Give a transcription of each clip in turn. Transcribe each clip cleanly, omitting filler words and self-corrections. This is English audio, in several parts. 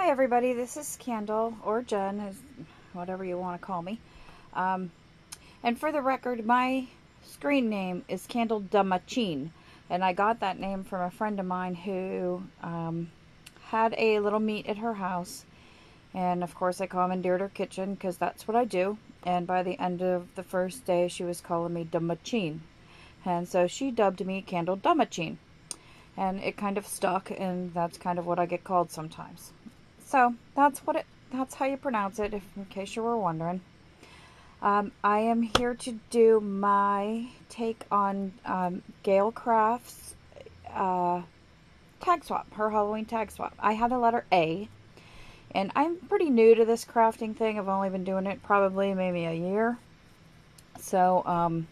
Hi everybody, this is Candle, or Jen, as whatever you want to call me. And for the record, my screen name is Candle Damachin, and I got that name from a friend of mine who had a little meet at her house. And of course I commandeered her kitchen because that's what I do. And by the end of the first day, she was calling me Damachin. And so she dubbed me Candle Damachin. And it kind of stuck, and that's kind of what I get called sometimes. So that's how you pronounce it, in case you were wondering. I am here to do my take on Galecrafts tag swap, her Halloween tag swap. I had the letter A, and I'm pretty new to this crafting thing. I've only been doing it probably maybe a year. So,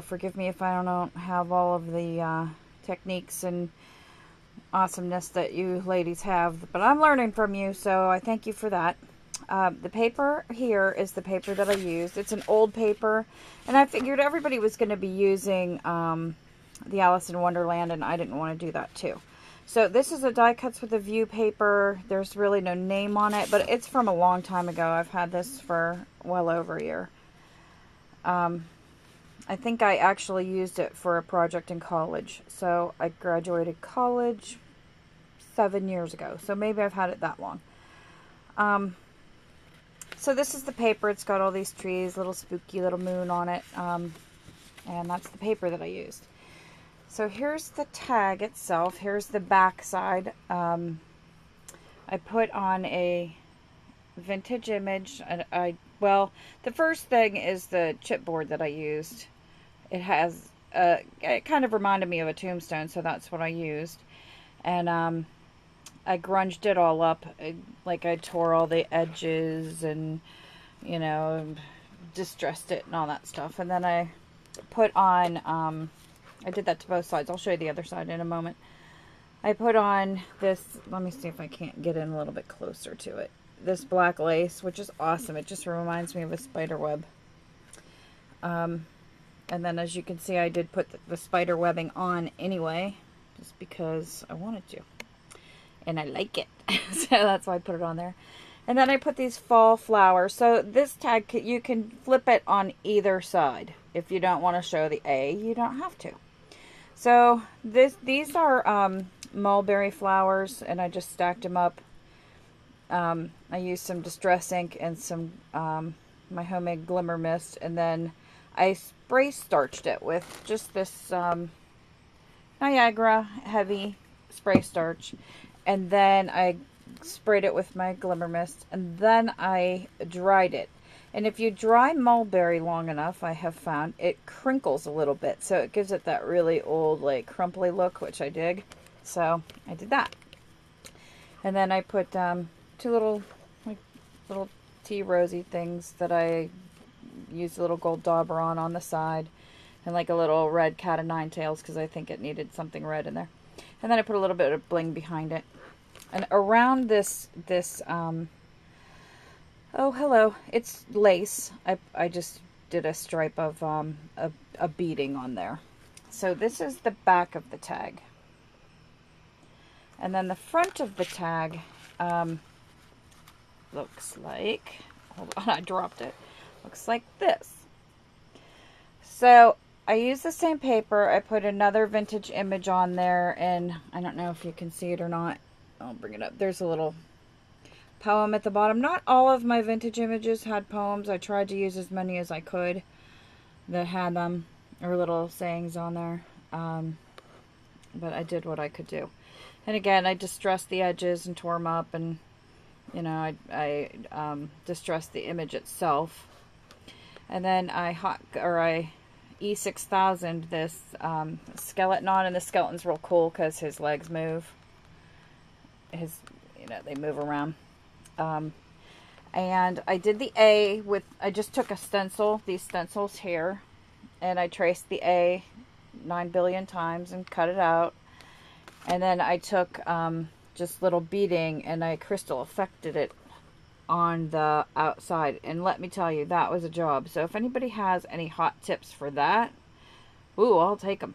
forgive me if I don't have all of the techniques and awesomeness that you ladies have, but I'm learning from you, so I thank you for that. The paper here is the paper that I used. It's an old paper, and I figured everybody was going to be using the Alice in Wonderland, and I didn't want to do that too. So this is a die cuts with a view paper. There's really no name on it, but it's from a long time ago. I've had this for well over a year. I think I actually used it for a project in college. So I graduated college 7 years ago. So maybe I've had it that long. So this is the paper. It's got all these trees, little spooky little moon on it. And that's the paper that I used. So here's the tag itself. Here's the back side. I put on a vintage image. Well, the first thing is the chipboard that I used. It has, it kind of reminded me of a tombstone, so that's what I used. And I grunged it all up. Like I tore all the edges and, distressed it and all that stuff. And then I put on, I did that to both sides. I'll show you the other side in a moment. I put on this, let me see if I can't get in a little bit closer to it. This black lace, which is awesome. It just reminds me of a spider web. And then as you can see, I did put the spider webbing on anyway, just because I wanted to. And I like it. So that's why I put it on there. And then I put these fall flowers. So this tag, you can flip it on either side. If you don't want to show the A, you don't have to. So these are mulberry flowers, and I just stacked them up. I used some Distress ink and some my homemade glimmer mist, and then I spray starched it with just this Niagara heavy spray starch, and then I sprayed it with my glimmer mist, and then I dried it. And if you dry mulberry long enough, I have found it crinkles a little bit, so it gives it that really old, like, crumply look, which I dig. So I did that, and then I put two little tea rosy things that I used a little gold dauber on the side, and like a little red cat of nine tails because I think it needed something red in there. And then I put a little bit of bling behind it. And around this oh hello, it's lace. I just did a stripe of a beading on there. So this is the back of the tag. And then the front of the tag looks like, hold on, I dropped it. Looks like this. So I used the same paper. I put another vintage image on there, and I don't know if you can see it or not. I'll bring it up. There's a little poem at the bottom. Not all of my vintage images had poems. I tried to use as many as I could that had them, or little sayings on there. But I did what I could do. And again, I distressed the edges and tore them up, and I distressed the image itself. And then I E6000 this skeleton on, and the skeleton's real cool because his legs move. They move around. And I did the A with, I just took a stencil, these stencils here, and I traced the A 9 billion times and cut it out. And then I took just little beading, and I crystal effected it on the outside, and let me tell you, that was a job. So if anybody has any hot tips for that, ooh, I'll take them.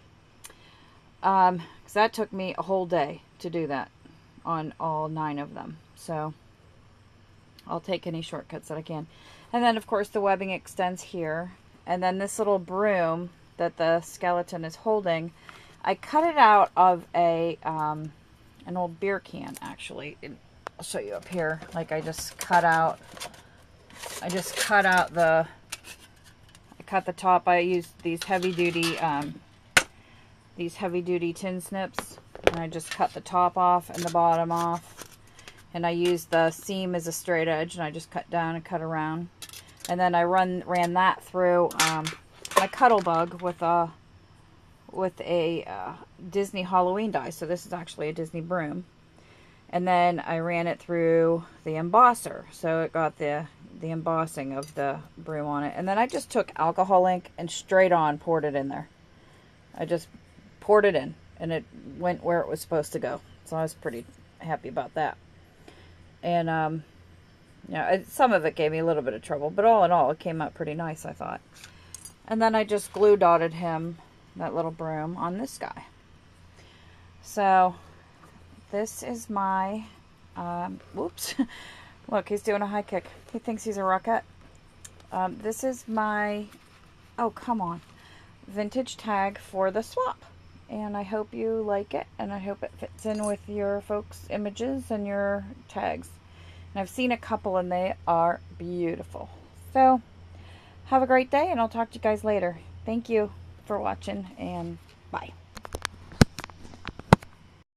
Because that took me a whole day to do that on all 9 of them. So I'll take any shortcuts that I can. And then of course the webbing extends here. And then this little broom that the skeleton is holding, I cut it out of an old beer can, actually. I'll show you up here. Like I cut the top. I used these heavy duty tin snips, and I just cut the top off and the bottom off. And I used the seam as a straight edge, and I just cut down and cut around. And then I ran that through my Cuddle Bug with a Disney Halloween die. So this is actually a Disney broom. And then I ran it through the embosser, so it got the embossing of the broom on it. And then I just took alcohol ink and straight on poured it in there. I just poured it in, and it went where it was supposed to go. So I was pretty happy about that. And yeah, some of it gave me a little bit of trouble, but all in all, it came out pretty nice, I thought. And then I just glue dotted him, that little broom, on this guy. So this is my, whoops, look, he's doing a high kick. He thinks he's a rocket. This is my, oh, come on, vintage tag for the swap. And I hope you like it, and I hope it fits in with your folks' images and your tags. And I've seen a couple, and they are beautiful. So, have a great day, and I'll talk to you guys later. Thank you for watching, and bye.